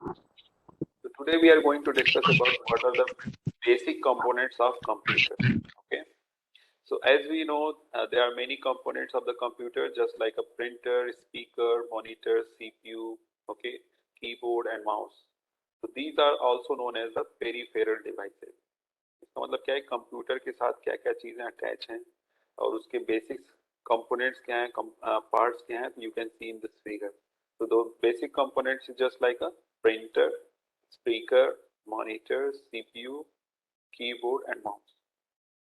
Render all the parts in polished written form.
So today we are going to discuss about what are the basic components of computer. Okay. So as we know, there are many components of the computer, just like a printer, speaker, monitor, CPU, okay, keyboard and mouse. So these are also known as the peripheral devices. इसका मतलब क्या है, computer के साथ क्या क्या चीजें attach हैं और उसके बेसिक्स कंपोनेंट्स क्या हैं, पार्ट्स क्या हैं, you can C in this figure. So the basic components is just like a printer, speaker, monitor, CPU, keyboard and mouse.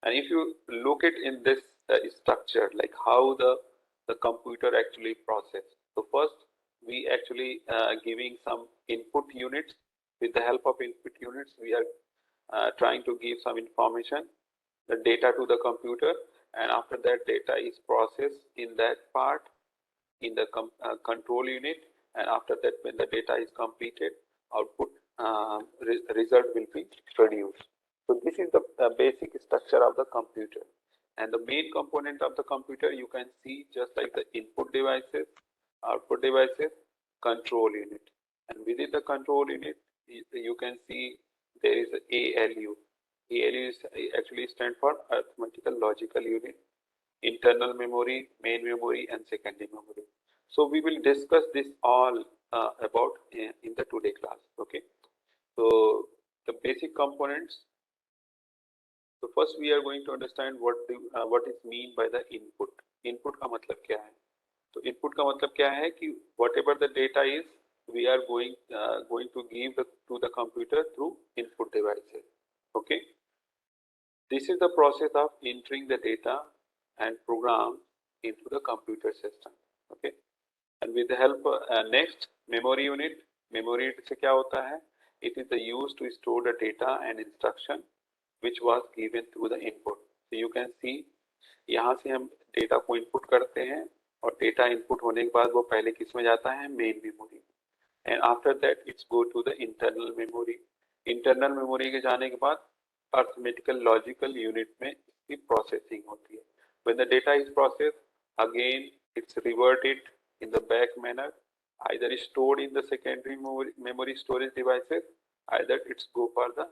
And if you look it in this structure, like how the computer actually process. So first we actually giving some input units. With the help of input units, we are trying to give some information, the data to the computer, and after that data is processed in that part in the control unit, and after that when the data is completed, output result will be produced. So this is the basic structure of the computer, and the main component of the computer you can see just like the input devices, output devices, control unit, and within the control unit you can see there is a ALU. ALU is actually stand for arithmetical logical unit, internal memory, main memory and secondary memory. So we will discuss this all about in the today class. Okay. So the basic components. So first we are going to understand what is mean by the input. Input का मतलब क्या है? तो input का मतलब क्या है कि whatever the data is, we are going to give to the computer through input devices. Okay. This is the process of entering the data and program into the computer system. Okay. And with the help next memory unit. Memory unit से क्या होता है? It is the used to store the data and instruction which was given through the input. So you can see यहाँ से हम data को input करते हैं और डेटा इनपुट होने के बाद वो पहले किस में जाता है? Main memory. And after that it's go to the internal memory. Internal memory के जाने के बाद अर्थमेटिकल लॉजिकल यूनिट में इसकी प्रोसेसिंग होती है. When the data is processed, again it's reverted in the back manner, either stored in the secondary memory storage devices, either it's go for the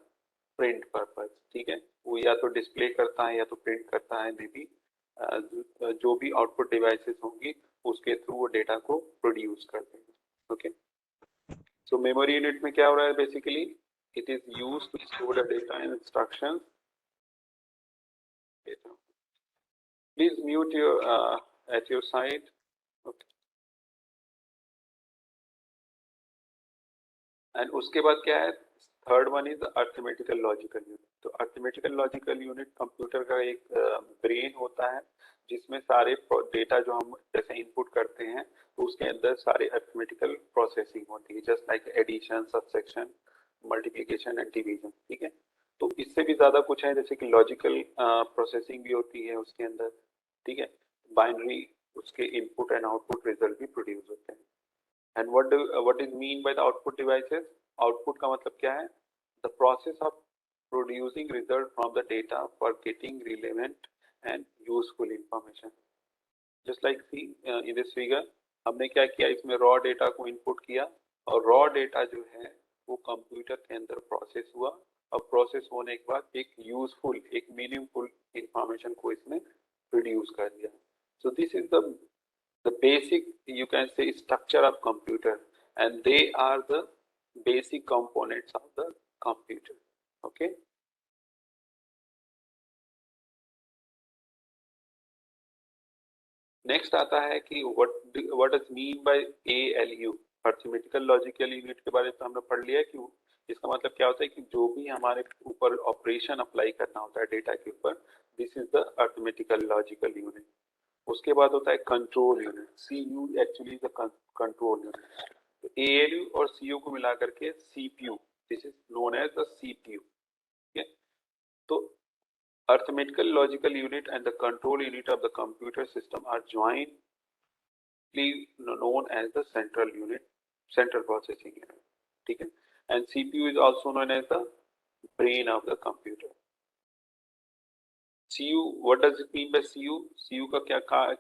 print purpose. ठीक है, वो या तो display करता है या तो प्रिंट करता है, मे बी जो भी आउटपुट डिवाइसेस होंगी उसके थ्रू वो डेटा को प्रोड्यूस करते हैं. ओके. सो मेमोरी यूनिट में क्या हो रहा है? Basically it is used to store the data and instructions. Please mute your at your side. Okay. And उसके बाद क्या है? Third one is arithmetical logical unit. तो अर्थमेटिकल लॉजिकल यूनिट कंप्यूटर का एक ब्रेन होता है जिसमें सारे डेटा जो हम जैसे इनपुट करते हैं तो उसके अंदर सारे अर्थमेटिकल प्रोसेसिंग होती है, just like addition, subsection, multiplication and division. ठीक है. तो इससे भी ज्यादा कुछ है, जैसे कि लॉजिकल प्रोसेसिंग भी होती है उसके अंदर. ठीक है. बाइनरी उसके इनपुट एंड आउटपुट रिजल्ट भी प्रोड्यूस होते हैं. And what is mean by the output devices? Output का मतलब क्या है? The process of producing result from the data for getting relevant and useful information. Just like see in this figure, हमने क्या किया? इसमें raw data को input किया और raw data जो है वो कंप्यूटर के अंदर प्रोसेस हुआ और प्रोसेस होने के बाद एक यूजफुल, एक मीनिंगफुल इंफॉर्मेशन को इसमें प्रोड्यूस कर दिया. So this is the basic, you can say, structure of computer, and they are the basic components of the computer. Okay. Next आता है कि what does mean by ALU, arithmetical logical unit के बारे में हमने पढ़ लिया कि इसका मतलब क्या होता है कि जो भी हमारे ऊपर ऑपरेशन अप्लाई करना होता है डेटा के ऊपर, this is the arithmetical logical unit. उसके बाद होता है control unit. CU actually the control unit. तो ALU और CU को मिला करके CPU, this is known as the CPU. ठीक है. तो arithmetical logical unit and the control unit of the computer system are jointly known as the central unit, central processing unit. ठीक है. And CPU is also known as the brain of the computer. CU, what does it mean by CU? CU का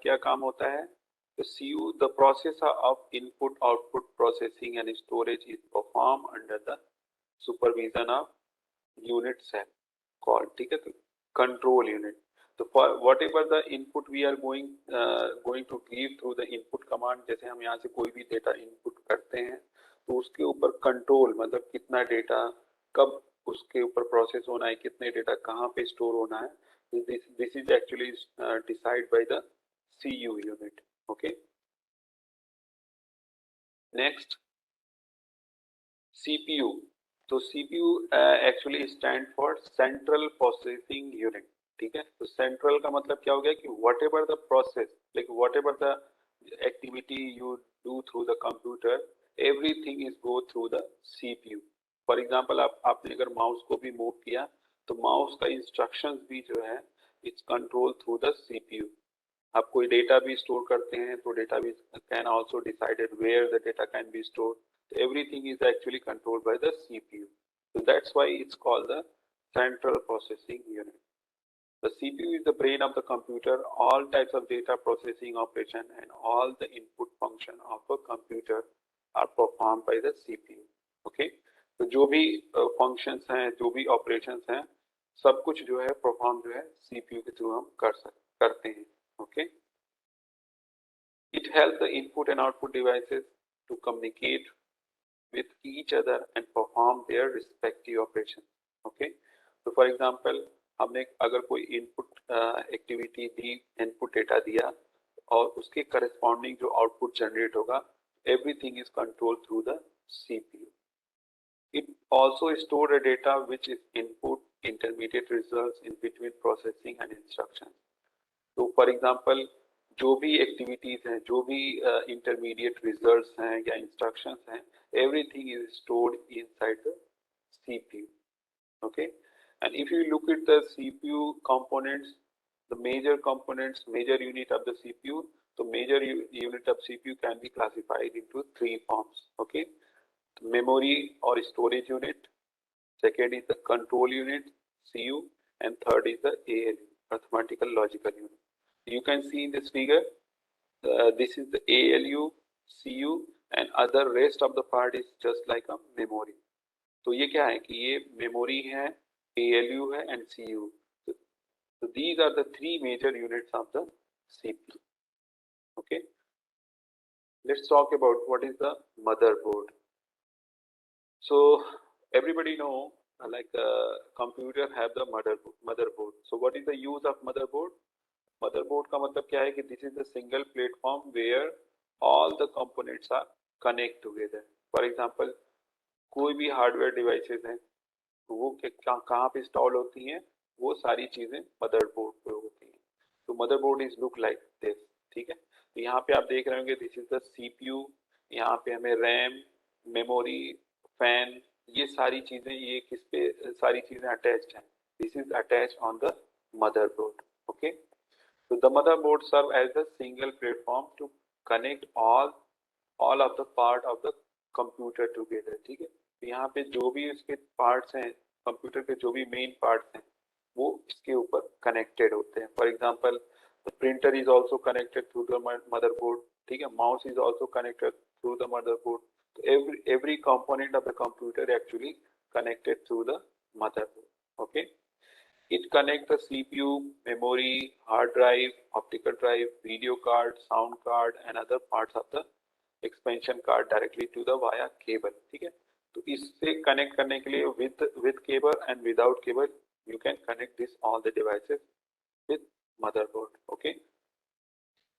क्या काम होता है? The CU, the process of input output processing and storage is performed under the supervision of unit cell called, ठीक है, तो control unit. So for whatever the input we are going to give through the input command, जैसे हम यहाँ से कोई भी data input करते हैं तो उसके ऊपर कंट्रोल मतलब कितना डेटा कब उसके ऊपर प्रोसेस होना है, कितने डेटा कहाँ पे स्टोर होना है, this is actually decided by the CU unit. Okay. Next, CPU. तो CPU actually stand for Central Processing Unit. ठीक है, तो सेंट्रल का मतलब क्या हो गया कि whatever the process, like whatever the activity you do through the computer, everything is go through the CPU. For example, आपने अगर माउस को भी मूव किया तो माउस का इंस्ट्रक्शंस भी जो है it's control through the CPU. आप कोई डेटा भी स्टोर करते हैं तो डेटा भी can also decided where the data can be stored. Everything is actually controlled by the CPU. So that's why it's called the central processing unit. The CPU is the brain of the computer. All types of data processing operation and all the input function of a computer are performed by the CPU. Okay? तो जो भी functions हैं, जो भी operations हैं, सब कुछ जो है perform जो है CPU के थ्रू हम करते हैं. Okay? It helps the input and output devices to communicate with each other and perform their respective operations. Okay? So for example, हमने अगर कोई इनपुट एक्टिविटी दी, इनपुट डेटा दिया और उसके करस्पॉन्डिंग जो आउटपुट जनरेट होगा, everything is controlled through the CPU. It also stores the data which is input, intermediate results in between processing and instructions. तो for example जो भी एक्टिविटीज हैं, जो भी इंटरमीडिएट रिजल्ट्स हैं या इंस्ट्रक्शंस हैं, everything is stored inside the CPU. Okay, and if you look at the CPU components, the major components, major unit of the CPU, the major unit of CPU can be classified into three forms. Okay, memory or storage unit, second is the control unit CU, and third is the ALU, arithmetical logical unit. You can see in this figure, this is the ALU, CU, and other rest of the part is just like a memory. तो ये क्या है कि ये memory है, ALU है and CU. So these are the three major units of the CPU. Okay. Let's talk about what is the motherboard. So everybody know like computer have the motherboard. So what is the use of motherboard? Motherboard का मतलब क्या है कि this is the single platform where all the components are connect together. For example, कोई भी hardware devices हैं तो वो कहाँ पे इंस्टॉल होती हैं, वो सारी चीजें मदरबोर्ड पे होती हैं. तो motherboard is look like this. ठीक है, तो यहाँ पे आप देख रहे होंगे दिस इज द CPU. यहाँ पे हमें रैम, मेमोरी, फैन, ये सारी चीजें, ये किस पे सारी चीजें अटैच्ड हैं, this is attach on the motherboard. Okay, so the motherboard serve as a single platform to connect all of the part of the computer together. ठीक है, तो यहाँ पे जो भी इसके पार्ट्स हैं, कंप्यूटर के जो भी मेन पार्ट्स हैं, वो इसके ऊपर कनेक्टेड होते हैं. For example the printer is also connected through the motherboard. ठीक है, mouse is also connected through the motherboard. तो every component of the computer actually connected through the motherboard. Okay. It connects the CPU, memory, hard drive, optical drive, video card, sound card, and other parts of the expansion card directly to the via cable. ठीक है, तो इससे connect करने के लिए with cable and without cable you can connect this all the devices with motherboard. Okay,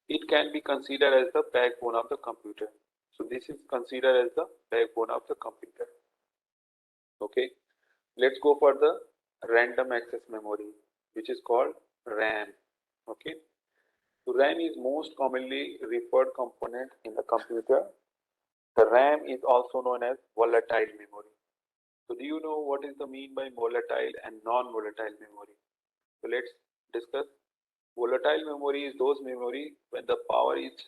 it can be considered as the backbone of the computer. So this is considered as the backbone of the computer. Okay, let's go for the random access memory, which is called RAM. Okay, so RAM is most commonly referred component in the computer. The RAM is also known as volatile memory. So do you know what is the mean by volatile and non-volatile memory? So let's discuss. Volatile memory is those memory when the power is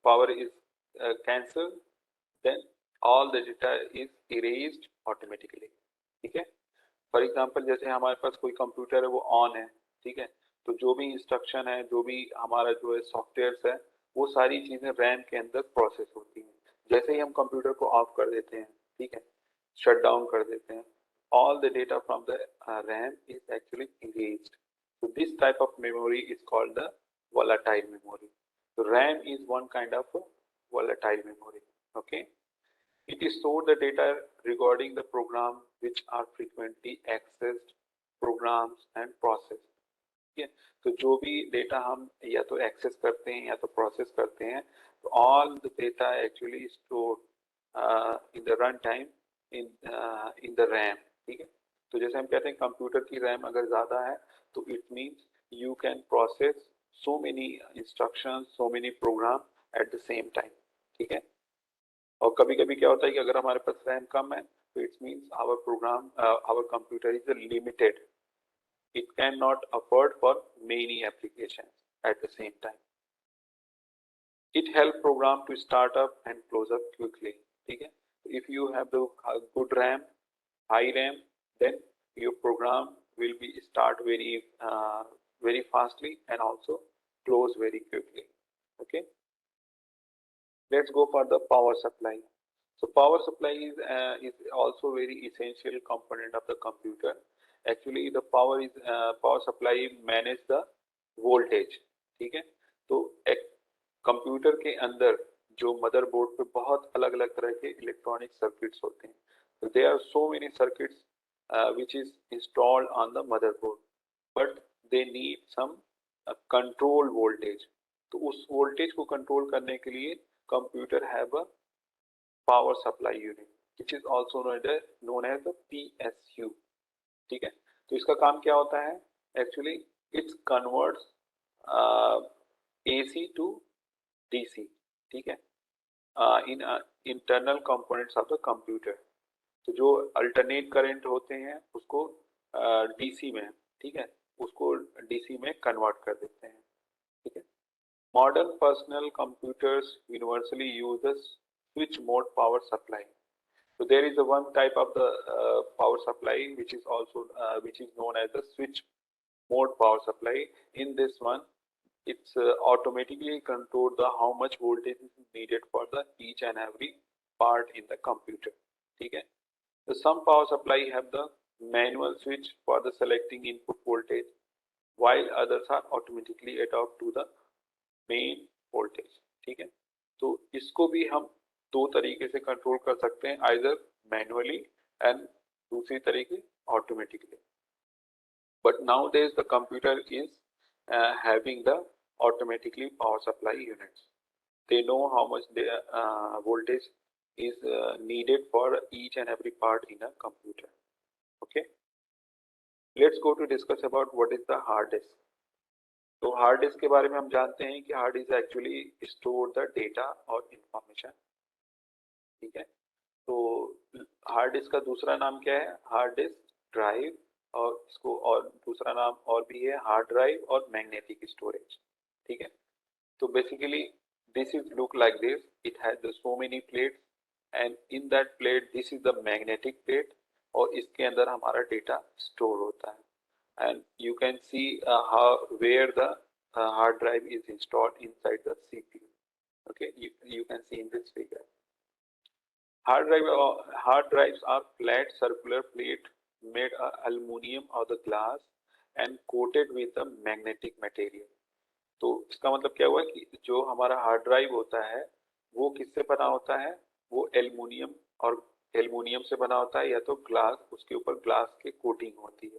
power is cancelled, then all the data is erased automatically. ठीक है, for example जैसे हमारे पास कोई computer है वो on है, ठीक है, तो जो भी इंस्ट्रक्शन है, जो भी हमारा जो है सॉफ्टवेयर है, वो सारी चीजें रैम के अंदर प्रोसेस होती हैं। जैसे ही हम कंप्यूटर को ऑफ कर देते हैं, ठीक है, शट डाउन कर देते हैं, all the data from the RAM is actually erased. So this type of memory is called the volatile memory. So RAM is one kind of volatile memory. Okay, it is stored the data regarding the program which are frequently accessed programs and processed. ठीक है, तो जो भी data हम या तो access करते हैं या तो प्रोसेस करते हैं, तो all the data actually stored in the run time in the RAM. ठीक है, तो जैसे हम कहते हैं कंप्यूटर की रैम अगर ज़्यादा है तो it means you can process so many instruction, so many program at the same time. ठीक है, और कभी कभी क्या होता है कि अगर हमारे पास रैम कम है तो it's means our program our computer is limited, it cannot afford for many applications at the same time. It helps program to start up and close up quickly. ठीक है, if you have the good RAM, high RAM, then your program will be start very fastly and also close very quickly. Okay, let's go for the power supply. So power supply is also very essential component of the computer. Actually the power supply manage the voltage। ठीक है, तो एक computer के अंदर जो motherboard पे बहुत अलग अलग तरह के इलेक्ट्रॉनिक सर्किट्स होते हैं, तो there are so many circuits which is installed on the motherboard, but they need some control voltage। तो उस वोल्टेज को कंट्रोल करने के लिए computer have a power supply unit which is also known as the PSU। ठीक है, तो इसका काम क्या होता है, actually it's converts AC to DC। ठीक है, in internal components of the computer. तो जो अल्टरनेट करंट होते हैं उसको DC में, ठीक है, उसको DC में कन्वर्ट कर देते हैं। ठीक है, modern personal computers universally use the switch mode power supply। So there is a one type of the power supply which is also which is known as the switch mode power supply. In this one, it's automatically control the how much voltage is needed for the each and every part in the computer। ठीक है, so some power supply have the manual switch for the selecting input voltage, while others are automatically adapt to the main voltage। ठीक है, तो इसको भी हम दो तरीके से कंट्रोल कर सकते हैं, आइदर मैनुअली एंड दूसरी तरीके automatically. But now days the computer is having the automatically power supply units. They know how much the voltage is needed for each and every part in a computer. Okay, let's go to discuss about what is the hard disk। तो hard disk के बारे में हम जानते हैं कि hard disk actually store the data और information. ठीक है, तो हार्ड डिस्क का दूसरा नाम क्या है, हार्ड डिस्क ड्राइव, और इसको और दूसरा नाम और भी है हार्ड ड्राइव और मैग्नेटिक स्टोरेज। ठीक है, तो basically this is look like this, it has so many plates and in that plate this is the magnetic plate, और इसके अंदर हमारा डेटा स्टोर होता है। and you can see where the hard drive is installed inside the CPU। Okay, you can see in this figure। Hard drives are flat circular plate made aluminum or the glass and coated with the magnetic material। तो इसका मतलब क्या हुआ कि जो हमारा hard drive होता है वो किससे बना होता है, वो एल्युमिनियम और एल्युमिनियम से बना होता है या तो ग्लास, उसके ऊपर ग्लास की कोटिंग होती है।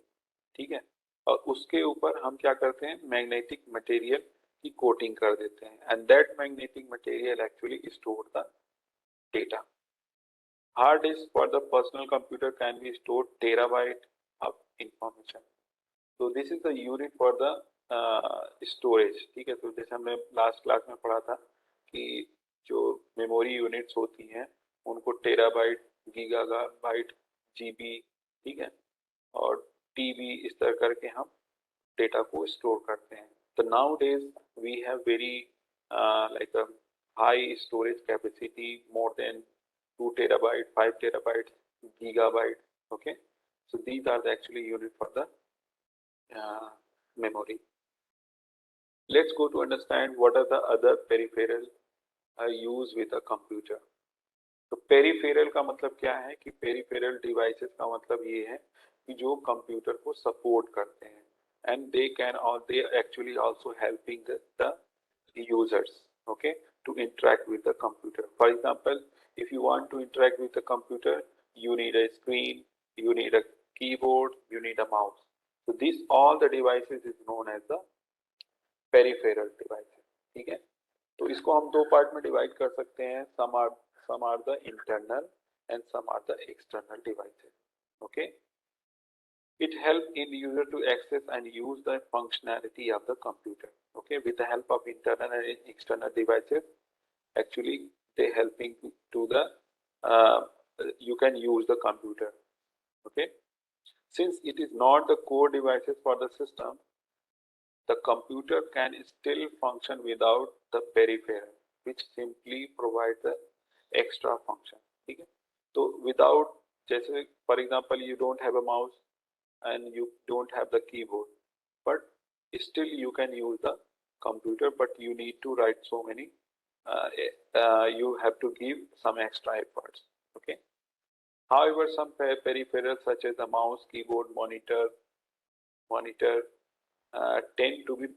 ठीक है, और उसके ऊपर हम क्या करते हैं, मैग्नेटिक मटेरियल की कोटिंग कर देते हैं, and that magnetic material actually store the data. Hard disk for the personal computer can be store terabyte of information. तो this is the unit for the storage. ठीक है, तो जैसे हमने लास्ट क्लास में पढ़ा था कि जो मेमोरी यूनिट्स होती हैं उनको टेराबाइट, गीगाबाइट, जीबी, ठीक है, और टीबी, इस तरह करके हम डेटा को स्टोर करते हैं। तो now days we have very like a high storage capacity, more than 2 terabyte, 5 terabyte, gigabyte। okay, so these are the actually unit for the memory। Let's go to understand what are the other peripheral used with a computer. तो peripheral का मतलब क्या है कि peripheral devices का मतलब ये है कि जो कंप्यूटर को सपोर्ट करते हैं and they actually also helping the users, okay, to interact with the computer. For example, if you want to interact with the computer, you need a screen, you need a keyboard, you need a mouse. So this all the devices is known as the peripheral devices. ठीक है, तो इसको हम दो part में divide कर सकते हैं. some are the internal and some are the external devices. Okay, it helps in user to access and use the functionality of the computer. Okay, with the help of internal and external devices, actually they helping to the you can use the computer. Okay, since it is not the core devices for the system, the computer can still function without the peripheral, which simply provides the extra function. ठीक है, तो without, जैसे for example you don't have a mouse and you don't have the keyboard, but still you can use the computer, but you need to write so many you have to give some extra efforts. Okay, however, some peripherals such as the mouse, keyboard, monitor tend to be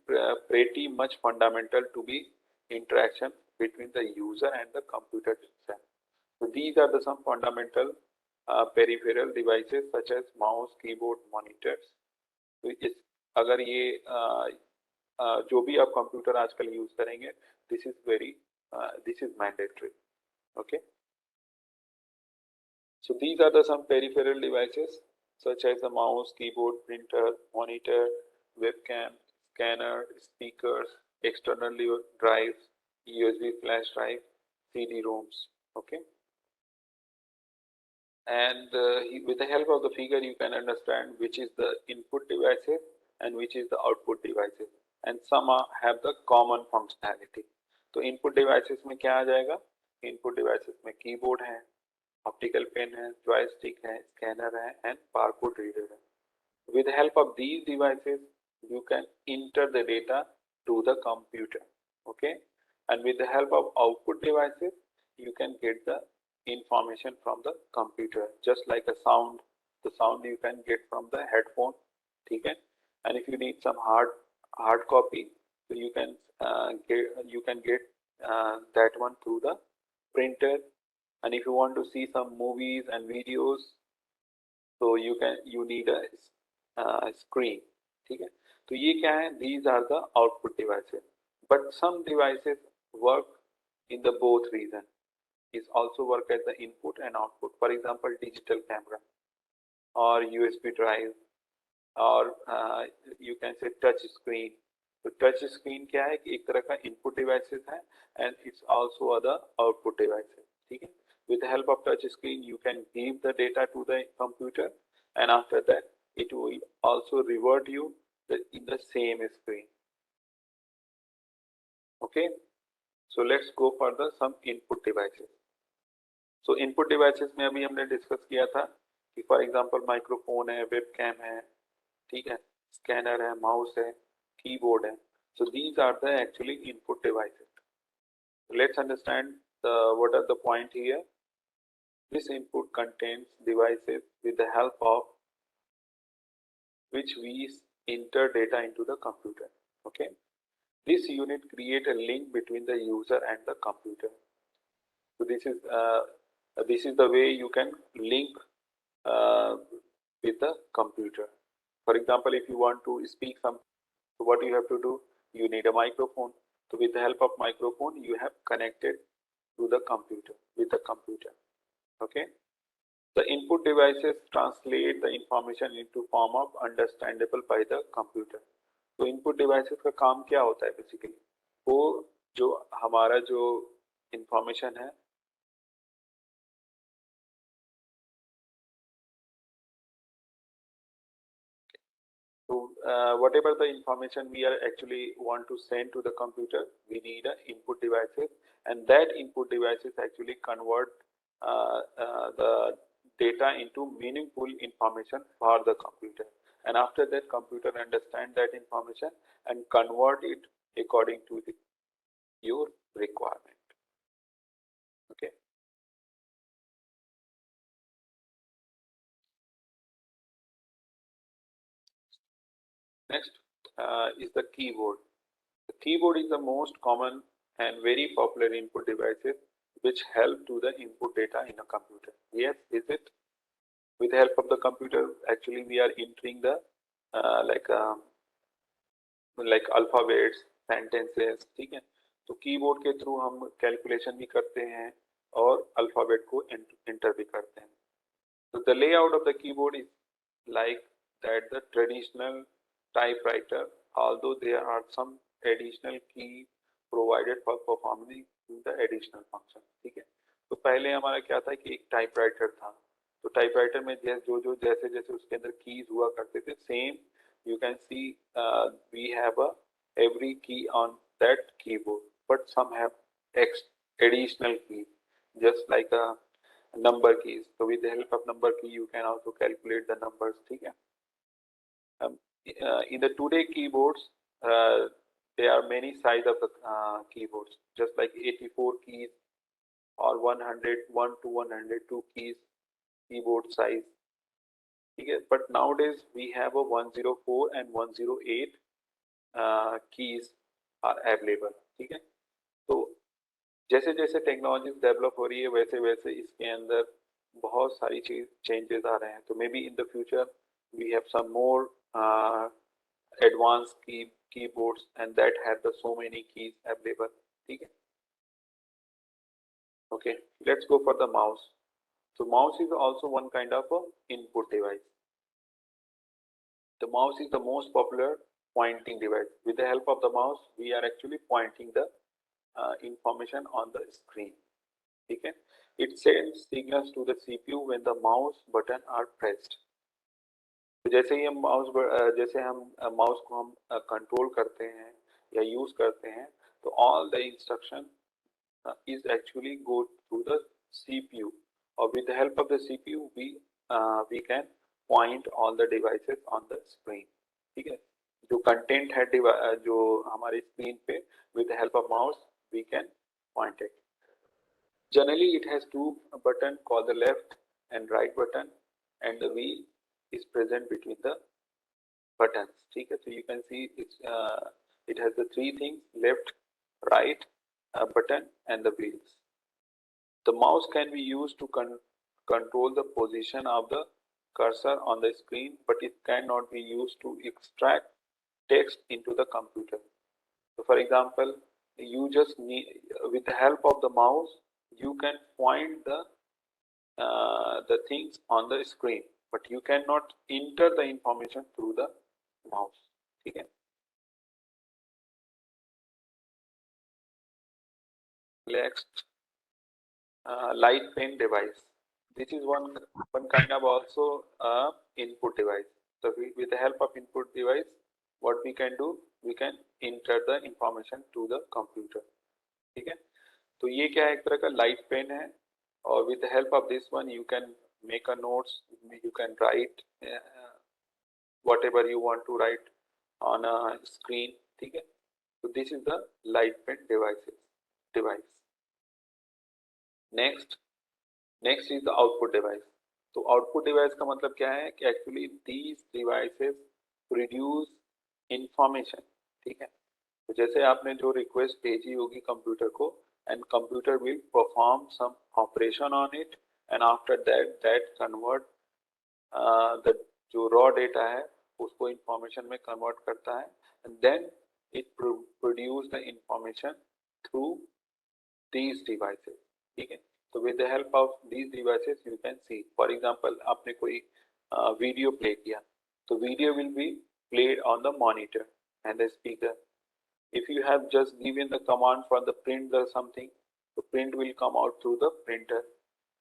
pretty much fundamental to be interaction between the user and the computer itself. So these are the some fundamental peripheral devices such as mouse, keyboard, monitors. तो इस अगर ये जो भी आप computer आजकल use करेंगे, this is mandatory. Okay, so these are the some peripheral devices such as the mouse, keyboard, printer, monitor, webcam, scanner, speakers, external drives, USB flash drive, CD-ROMs. Okay, and with the help of the figure you can understand which is the input devices and which is the output devices, and some have the common functionality. तो input devices में क्या आ जाएगा? Input devices में keyboard है, optical pen है, joystick है, scanner है and barcode reader है. With the help of these devices you can enter the data to the computer. Okay, and with the help of output devices you can get the information from the computer, just like a sound. The sound you can get from the headphone. ठीक है, and if you need some hard copy, so you can get that one through the printer. And if you want to see some movies and videos, so you need a screen. ठीक है, तो ये क्या है? These are the output devices. But some devices work in the both reason. Is also work as the input and output. For example, digital camera or USB drive, or you can say touch screen. तो touch screen क्या है कि एक तरह का input devices है and it's also other output devices. ठीक है, with the help of touch screen you can give the data to the computer and after that it will also revert you in the same screen. Okay, so let's go for the some input devices. So input devices में अभी हमने discuss किया था कि for example microphone है, webcam है, ठीक है, स्कैनर है, माउस है, कीबोर्ड है. So these are the actually input devices. Let's understand what are the point here. This input contains devices with the help of which we enter data into the computer. Okay, this unit create a link between the user and the computer. So this is the way you can link with the computer. For example, if you want to speak something, so what you have to do? You need a microphone. So with the help of microphone, you have connected to the computer with the computer. Okay. The input devices translate the information into form of understandable by the computer. तो input devices का काम क्या होता है basically? वो जो हमारा जो information है, so whatever the information we are actually want to send to the computer, we need a input devices, and that input devices actually convert the data into meaningful information for the computer, and after that computer understand that information and convert it according to your requirement. Okay. Next is the keyboard. The keyboard is the most common and very popular input devices which help to the input data in a computer. Yes, is it? With the help of the computer, actually we are entering the like alphabets, sentences, ठीक है. तो keyboard के through हम calculation भी करते हैं और alphabet को एंटर भी करते हैं. So the layout of the keyboard is like that the traditional typewriter, although there are some additional key provided for performing the additional function. ठीक है. तो पहले हमारा क्या था कि एक टाइपराइटर था. तो टाइपराइटर में जैसे जैसे उसके अंदर कीज हुआ करते थे, same you can see we have every key on that keyboard, but some have additional keys, just like a number keys. So with the help of number key, you can also calculate the numbers. ठीक है. In the today keyboards, there are many size of the keyboards, just like 84 keys or 100, 1 to 102 keys keyboard size. Okay, but nowadays we have a 104 and 108 keys are available. ठीक है. तो जैसे जैसे technology develop हो रही है वैसे वैसे इसके अंदर बहुत सारी चेंजेस आ रहे हैं. तो maybe in the future we have some more advanced keyboards and that have the so many keys available. ठीक है. Okay, let's go for the mouse. So mouse is also one kind of a input device. The mouse is the most popular pointing device. With the help of the mouse, we are actually pointing the information on the screen. Okay? It sends signals to the CPU when the mouse button are pressed. तो जैसे ही हम mouse को हम control करते हैं या use करते हैं, तो all the instruction is actually go through the CPU, or with the help of the CPU we can point all the devices on the screen. ठीक है. जो कंटेंट है जो हमारी स्क्रीन पे with the help of mouse we can point it. Generally it has two button called the left and right button, and the wheel is present between the buttons. ठीक है. So you can see it has the three things: left, right button and the wheels. The mouse can be used to control the position of the cursor on the screen, but it cannot be used to extract text into the computer. So for example, you just need, with the help of the mouse, you can point the things on the screen, but you cannot enter the information through the mouse. ठीक है. Next, light pen device. This is one kind of also input device. So with the help of input device, what we can do, we can enter the information to the computer. ठीक है. तो ये क्या है, एक तरह का light pen है, और with the help of this one you can make a notes, you can write whatever you want to write on a screen. ठीक है. So this is the light pen device. Next is the output device. तो output device का मतलब क्या है कि actually these devices produce information. ठीक है. तो जैसे आपने जो रिक्वेस्ट भेजी होगी कंप्यूटर को, and computer will perform some operation on it, and after that convert the जो रॉ डेटा है उसको इंफॉर्मेशन में कन्वर्ट करता है, and then it produce the information through these devices. ठीक है. So with the help of these devices you can see, for example आपने कोई वीडियो प्ले किया, तो video will be played on the monitor and the speaker. If you have just given the command for the print or something, the print will come out through the printer,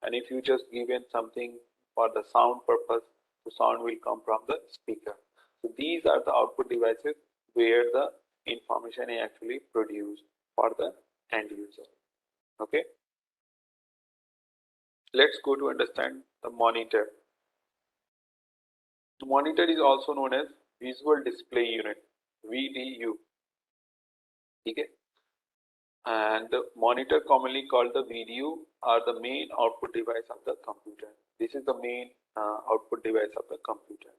and if you just given something for the sound purpose, the sound will come from the speaker. So these are the output devices where the information is actually produced for the end user. Okay. Let's go to understand the monitor. The monitor is also known as Visual Display Unit, VDU. ठीक है. And the monitor, commonly called the VDU, are the main output device of the computer. This is the main output device of the computer.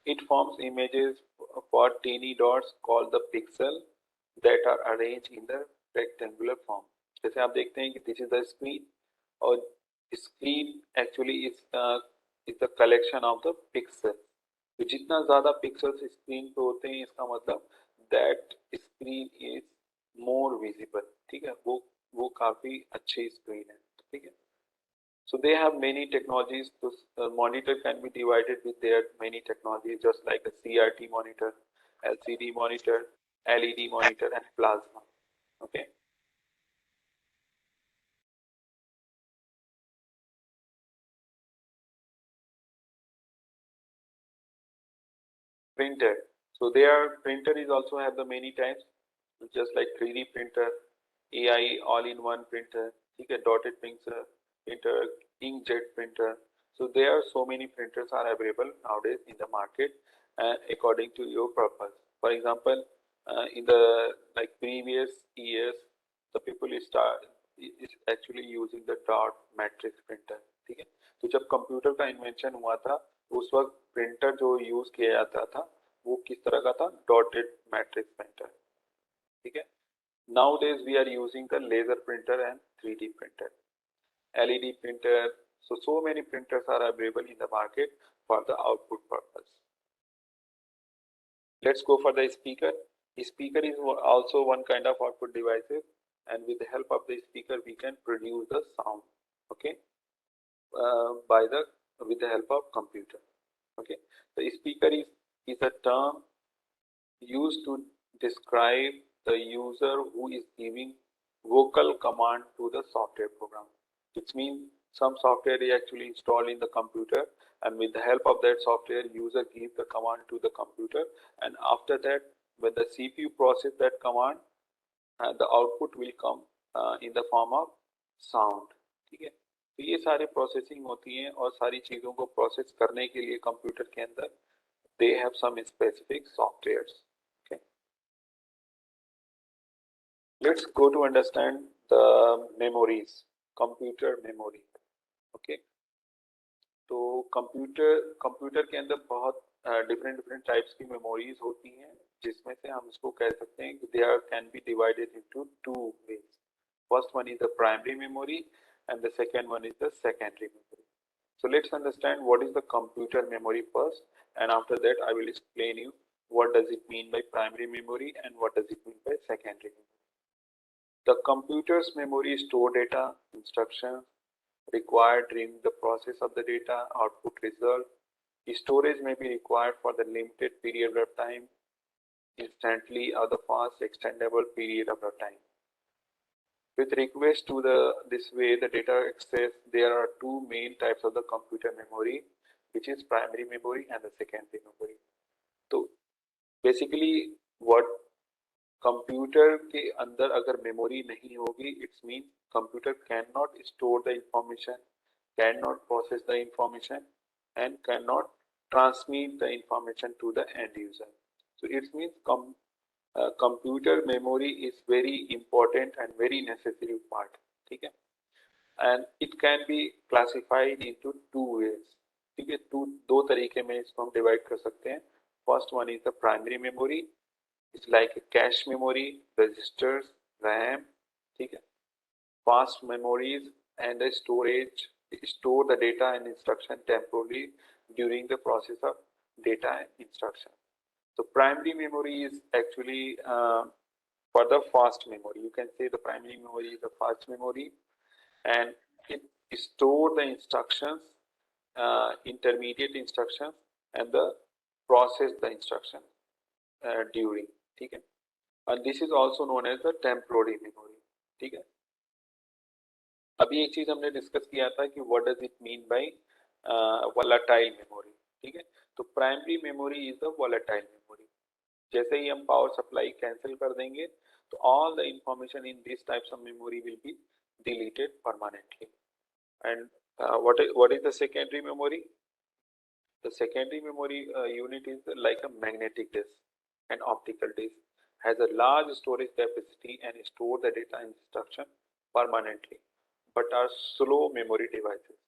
It forms images for tiny dots called the pixel that are arranged in the rectangular form. जैसे आप देखते हैं कि this is the screen और screen actually is the collection of the pixels. तो जितना ज़्यादा pixels screen पे होते हैं इसका मतलब that screen is more visible. ठीक है, वो काफी अच्छी screen है. ठीक है. So they have many technologies. The monitor can be divided with their many technologies, just like a CRT monitor, LCD monitor, LED monitor, and plasma. Okay. Printer. So their printer is also have the many types, just like 3D printer, AI all-in-one printer, okay, dotted printer, inkjet printer. So there are so many printers are available nowadays in the market according to your purpose. For example, in the like previous years, the people is actually using the dot matrix printer. ठीक है. तो जब computer का invention हुआ था उस वक्त printer जो यूज किया जाता था वो किस तरह का था, डॉटेड मैट्रिक्स प्रिंटर. ठीक है. Nowadays we are using the laser printer and 3D printer, LED printer. So many printers are available in the market for the output purpose. Let's go for the speaker. The speaker is also one kind of output devices, and with the help of the speaker we can produce the sound. Okay, by the with the help of computer. Okay, the speaker is a term used to describe the user who is giving vocal command to the software program. Which means some software is actually installed in the computer, and with the help of that software user gives the command to the computer, and after that when the CPU process that command, the output will come in the form of sound. ठीक है. तो ये सारे processing होती हैं और सारी चीज़ों को प्रोसेस करने के लिए कंप्यूटर के अंदर they have some specific softwares. Okay. Let's go to understand the memories, computer memory. Okay. तो कंप्यूटर के अंदर बहुत डिफरेंट टाइप्स की मेमोरीज होती हैं जिसमें से हम इसको कह सकते हैं कि they are can be divided into two ways. First one is the primary memory and the second one is the secondary memory. So let's understand what is the computer memory first, and after that I will explain you what does it mean by primary memory and what does it mean by secondary memory. The computer's memory store data, instructions required during the process of the data, output result. Storage may be required for the limited period of time, instantly or the fast extendable period of the time. With request to this way the data access, there are two main types of the computer memory, which is primary memory and the secondary memory. So basically what computer के अंदर अगर memory नहीं होगी it's mean computer can not store the information, can not process the information and can not transmit the information to the end user. So it's mean computer memory is very important and very necessary part. ठीक है. and it can be classified into two ways. ठीक है. दो तरीके में इसको हम divide कर सकते हैं. First one is the primary memory. It's like a cache memory, registers, RAM. ठीक है. Fast memories and the storage store the data and instruction temporarily during the process of data and instruction. So primary memory is actually for the fast memory. You can say the primary memory is the fast memory, and it store the instructions, intermediate instructions, and the process the instruction during. ठीक है. and this is also known as the temporary memory. ठीक है. अभी एक चीज हमने discuss किया था कि what does it mean by volatile memory. ठीक है. तो primary memory is the volatile memory. जैसे ही हम पावर सप्लाई कैंसिल कर देंगे तो all the information in this types of memory will be deleted permanently. And what is the secondary memory? The secondary memory unit is like a magnetic disk and optical disk. has a large storage capacity and store the data instruction permanently, but are slow memory devices.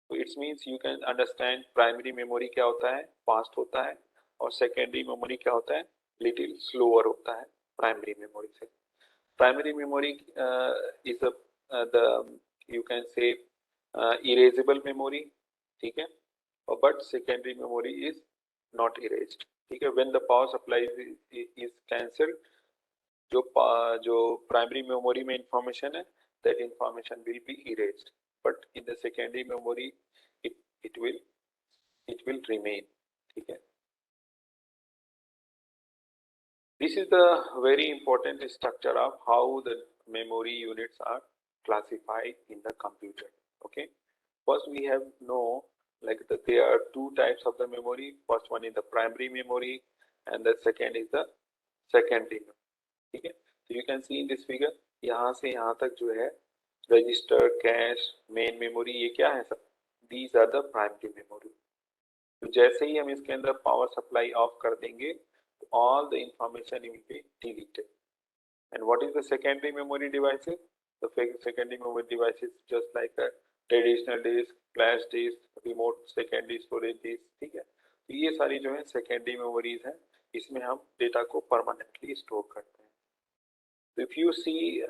So it means you can understand primary memory क्या होता है, fast होता है, और secondary memory क्या होता है, little slower होता है primary memory से. Primary memory is the you can say erasable memory, ठीक है, but secondary memory is not erased, ठीक है. When the power supply is cancelled, जो primary memory में information है, that information will be erased, but in the secondary memory it it will remain, ठीक है. This is the very important structure of how the memory units are classified in the computer. Okay, first we have know like that there are two types of the memory. First one is the primary memory and the second is the secondary memory. ठीक है, तो you can see in this figure, यहाँ से यहाँ तक जो है register, cash, main memory, ये क्या है सब, these are the primary memory. तो जैसे ही हम इसके अंदर पावर सप्लाई ऑफ कर देंगे, all the information will be deleted. And what is the secondary memory devices? The secondary memory devices just like a traditional disk, flash disk, remote secondary storage disk, ठीक है. तो ये सारी जो है secondary memories हैं, इसमें हम डेटा को permanently store करते हैं. So if you see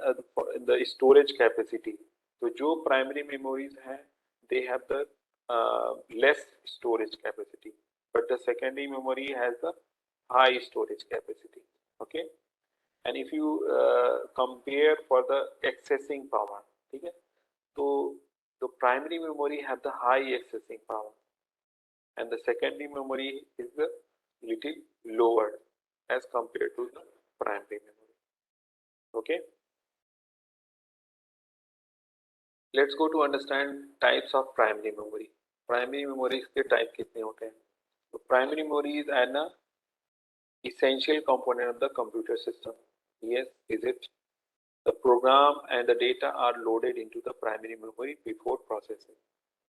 the storage capacity, तो जो primary memories हैं, they have the less storage capacity, but the secondary memory has the high storage capacity. Okay, and if you compare for the accessing power, ठीक है, तो the primary memory have the high accessing power and the secondary memory is the little lower as compared to the primary memory. Okay, let's go to understand types of primary memory. Primary memories के type कितने होते हैं? तो primary memory is an essential component of the computer system. Yes, is it? The program and the data are loaded into the primary memory before processing.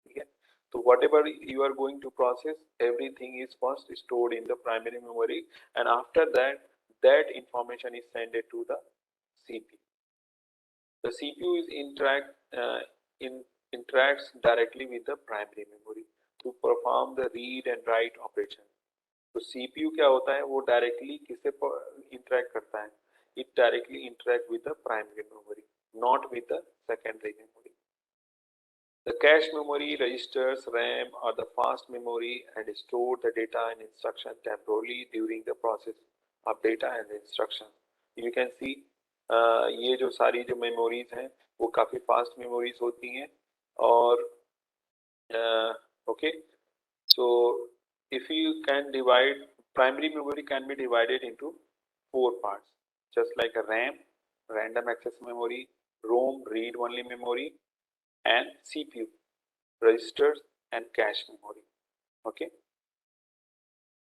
Okay? So whatever you are going to process, everything is first stored in the primary memory, and after that, that information is sent to the CPU. The CPU is interacts directly with the primary memory to perform the read and write operation. तो CPU क्या होता है, वो directly किससे interact करता है, it directly interact with the primary memory, not with the secondary memory. The cache memory registers RAM or the fast memory and store the data and instruction temporarily during the process of data and instruction. You can see ये जो सारी जो memories हैं वो काफ़ी fast memories होती हैं, और okay, so if you can divide, primary memory can be divided into 4 parts, just like a RAM, random access memory, ROM, read only memory, and CPU, registers and cache memory. Okay,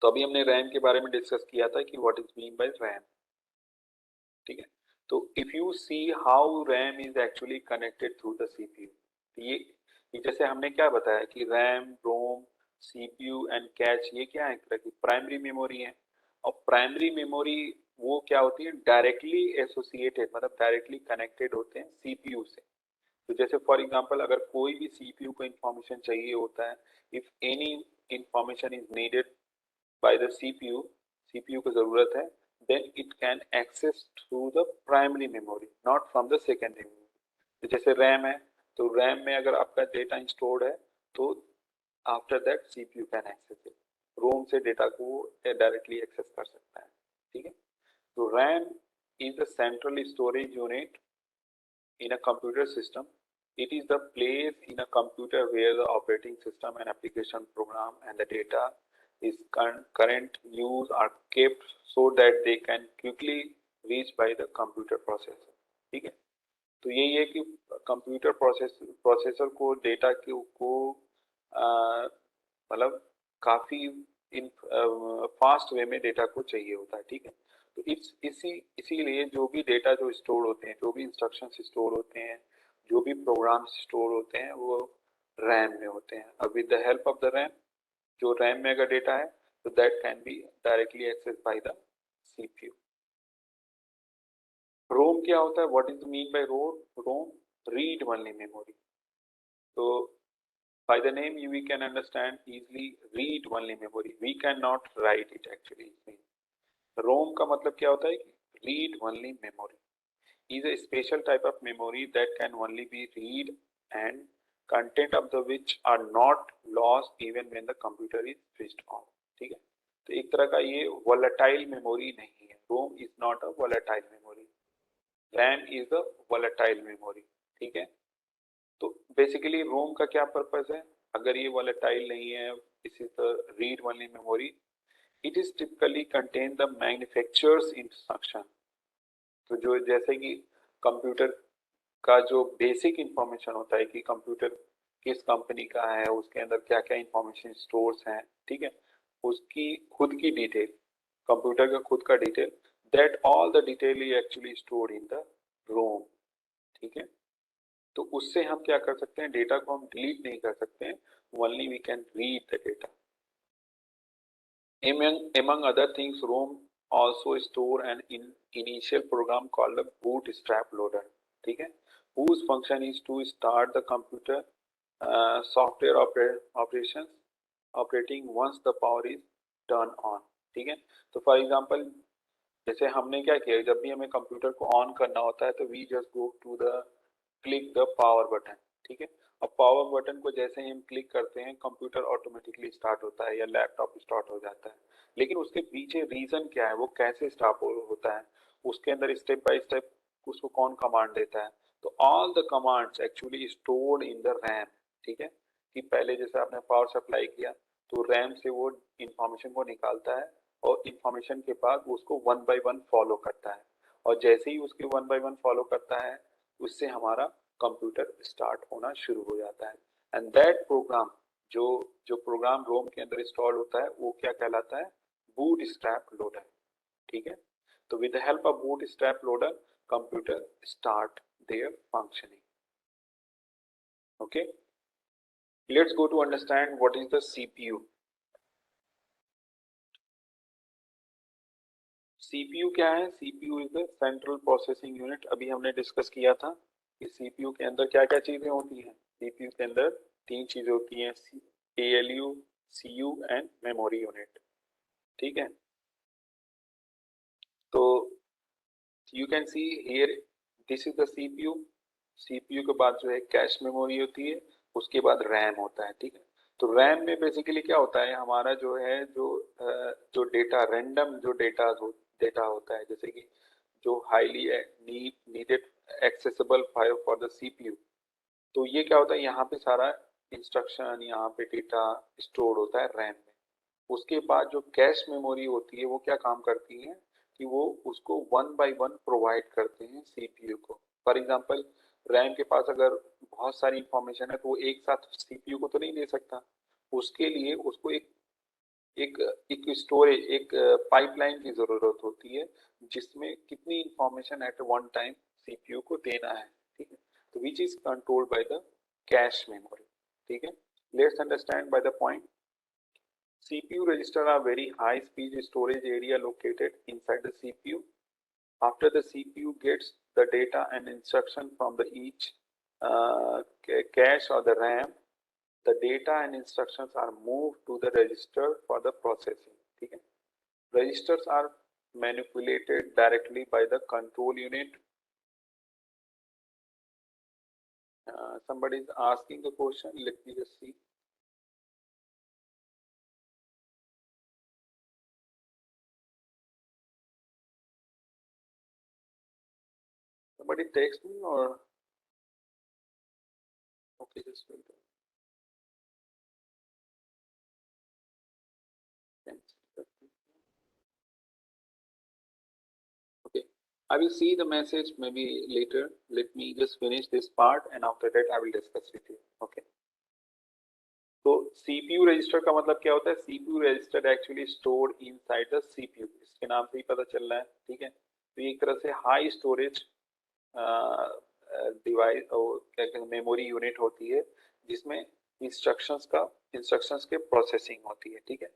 तो अभी हमने RAM के बारे में discuss किया था कि what is mean by RAM. ठीक है, तो if you see how RAM is actually connected through the CPU, ये जैसे हमने क्या बताया कि RAM, ROM, CPU and catch ये क्या है, एक तरह की प्राइमरी मेमोरी है, और प्राइमरी मेमोरी वो क्या होती है, डायरेक्टली एसोसिएटेड, मतलब डायरेक्टली कनेक्टेड होते हैं CPU से. तो जैसे फॉर एग्जांपल अगर कोई भी CPU को इंफॉर्मेशन चाहिए होता है, if any information is needed bye the CPU को जरूरत है, then it can access through the primary memory, not from the secondary memory. तो जैसे RAM है, तो RAM में अगर आपका डेटा इंस्टोर्ड है, तो after that CPU can access it, ROM से डेटा को डायरेक्टली एक्सेस कर सकता है. ठीक है, तो RAM is the central storage unit in a computer system. It is the place in a computer where the operating system and application program and the data is current use are kept so that they can quickly reach by the computer processor. ठीक है, तो यही है कि computer processor को data को मतलब काफ़ी फास्ट वे में डेटा को चाहिए होता है. ठीक है, तो इसीलिए जो भी डेटा जो स्टोर होते हैं, जो भी इंस्ट्रक्शंस स्टोर होते हैं, जो भी प्रोग्राम्स स्टोर होते हैं, वो रैम में होते हैं. अब with the help of the RAM, जो रैम में अगर डेटा है, तो that can be directly access by the CPU. ROM क्या होता है, what is the mean by ROM? Read only memory. तो by the name we can understand easily, read only memory, we cannot write it actually। ROM का मतलब क्या होता है कि read only memory is a special type of memory that can only be read and content of the which are not lost even when the computer is switched on। ठीक है, तो एक तरह का ये volatile memory नहीं है, ROM is not a volatile memory, RAM is a volatile memory। ठीक है, तो बेसिकली रोम का क्या पर्पस है? अगर ये वोलेटाइल नहीं है, इस is the read only memory, it is typically contain the manufacturers instruction. तो जो जैसे कि कंप्यूटर का जो बेसिक इंफॉर्मेशन होता है कि कंप्यूटर किस कंपनी का है, उसके अंदर क्या क्या इंफॉर्मेशन स्टोर्स हैं, ठीक है, उसकी खुद की डिटेल, कंप्यूटर का खुद का detail, that all the detail is actually stored in the ROM. ठीक है, तो उससे हम क्या कर सकते हैं, डेटा को हम डिलीट नहीं कर सकते हैं, only we can read the data. Among other things, ROM also store an initial program called a bootstrap loader, ठीक है, whose function is to start the computer software operations operating once the power is turned on। ठीक है, तो for example जैसे हमने क्या किया, जब भी हमें कंप्यूटर को ऑन करना होता है तो we just go to the click the power button. ठीक है, अब पावर बटन को जैसे ही हम क्लिक करते हैं कंप्यूटर ऑटोमेटिकली स्टार्ट होता है या लैपटॉप स्टार्ट हो जाता है, लेकिन उसके पीछे रीजन क्या है, वो कैसे स्टार्ट होता है, उसके अंदर स्टेप बाय स्टेप उसको कौन कमांड देता है, तो all the commands actually stored in the RAM. ठीक है, कि पहले जैसे आपने पावर सप्लाई किया तो रैम से वो इंफॉर्मेशन को निकालता है और इंफॉर्मेशन के बाद उसको वन बाय वन फॉलो करता है, और जैसे ही उसके वन बाय वन फॉलो करता है उससे हमारा कंप्यूटर स्टार्ट होना शुरू हो जाता है। एंड दैट प्रोग्राम, जो जो प्रोग्राम रोम के अंदर इंस्टॉल होता है वो क्या कहलाता है, बूट स्ट्रैप लोडर। ठीक है, तो with the help of bootstrap loader computer start their functioning. Okay, let's go to understand what is the CPU. CPU क्या है? CPU is the central processing unit. अभी हमने डिस्कस किया था कि सीपीयू के अंदर क्या क्या चीजें होती हैं। सीपीयू के अंदर तीन चीजें होती हैं, ALU, CU and memory unit. ठीक है, तो you can see here this is the CPU. CPU के बाद जो है कैश मेमोरी होती है, उसके बाद रैम होता है। ठीक है, तो रैम में बेसिकली क्या होता है, हमारा जो है जो डेटा रैंडम जो डेटा होता है, जैसे कि जो highly needed accessible file for the CPU, तो ये क्या होता है, यहाँ पे सारा इंस्ट्रक्शन, यहाँ पे डेटा स्टोर होता है रैम में। उसके बाद जो कैश मेमोरी होती है वो क्या काम करती है कि वो उसको वन बाय वन प्रोवाइड करते हैं सीपीयू को। फॉर एग्जांपल रैम के पास अगर बहुत सारी इंफॉर्मेशन है तो वो एक साथ सीपीयू को तो नहीं दे सकता, उसके लिए उसको एक एक एक स्टोरेज, एक पाइपलाइन की जरूरत होती है जिसमें कितनी information at one time CPU को देना है। ठीक है, तो which is controlled by the cache memory. ठीक है, let's understand by the point. CPU register are very high speed storage area located inside the CPU. After the CPU gets the data and instruction from the each cache or the RAM, the data and instructions are moved to the register for the processing. ठीक है, registers are manipulated directly by the control unit. Somebody is asking the question, let me just see. Somebody text me or okay, just wait. Okay, I will see the message maybe later. Let me just finish this part and after that I will discuss with you. Okay. तो CPU register का मतलब क्या होता है? CPU register actually stored inside the CPU, इसके नाम से ही पता चल रहा है। ठीक है, तो एक तरह से हाई स्टोरेज डिवाइस और क्या कहते हैं मेमोरी यूनिट होती है जिसमें इंस्ट्रक्शंस के प्रोसेसिंग होती है। ठीक है,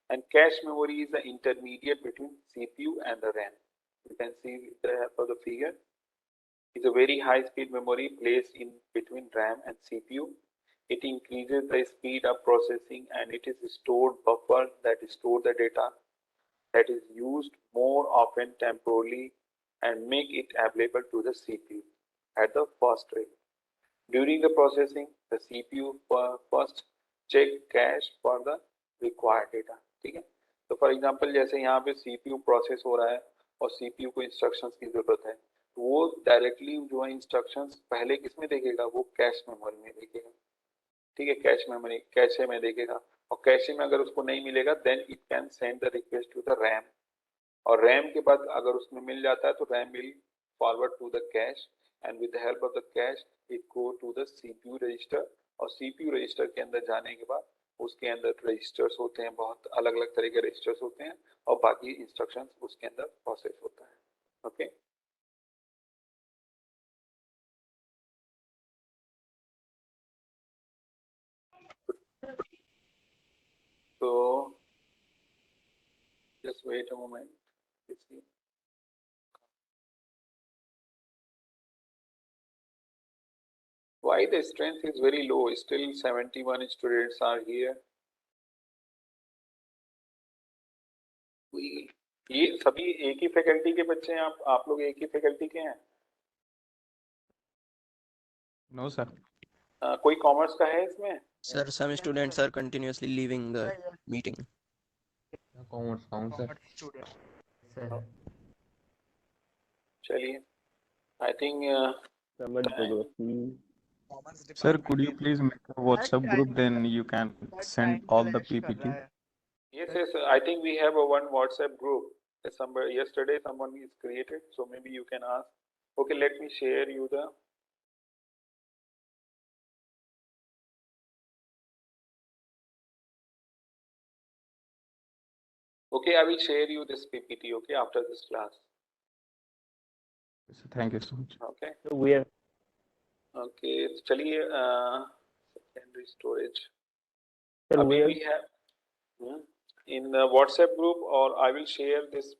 and cache memory is the intermediate between CPU and the RAM। You can see the help of the figure. is a very high speed memory placed in between RAM and CPU. It increases the speed of processing and it is stored buffer that store the data that is used more often temporarily and make it available to the CPU at the first rate. During the processing, the CPU first check cache for the required data. ठीक है, तो for example जैसे यहाँ पे CPU process हो रहा है और CPU को इंस्ट्रक्शंस की जरूरत है, तो वो डायरेक्टली जो है इंस्ट्रक्शंस पहले किस में देखेगा, वो कैश मेमोरी में देखेगा। ठीक है, कैश मेमोरी कैशे में देखेगा और कैशे में अगर उसको नहीं मिलेगा then it can send the request to the RAM और रैम के बाद अगर उसमें मिल जाता है तो RAM will forward to the cache and with the help of the cache it go to the CPU register और सीपीयू रजिस्टर के अंदर जाने के बाद उसके अंदर रजिस्टर्स होते हैं, बहुत अलग अलग तरह के रजिस्टर्स होते हैं और बाकी इंस्ट्रक्शंस उसके अंदर प्रोसेस होता है। ओके तो just wait a moment. Let's see. Why the strength is very low? Still 71 students are here. ये सभी एक ही फैकल्टी के बच्चे हैं, आप लोग एक ही फैकल्टी के हैं? No sir. कोई कॉमर्स का है इसमें? Sir, some students are continuously leaving the meeting. Commerce count sir. चलिए, I think Sir, could you please make a WhatsApp group, then you can send all the PPT? yes, I think we have a one WhatsApp group. Yesterday someone is created, so maybe you can ask. Okay, let me share you the. Okay, I will share you this PPT, okay, after this class. Thank you so much. Okay. So we are. Okay, चलिए secondary storage. Sir, we have in the WhatsApp group, or I will share this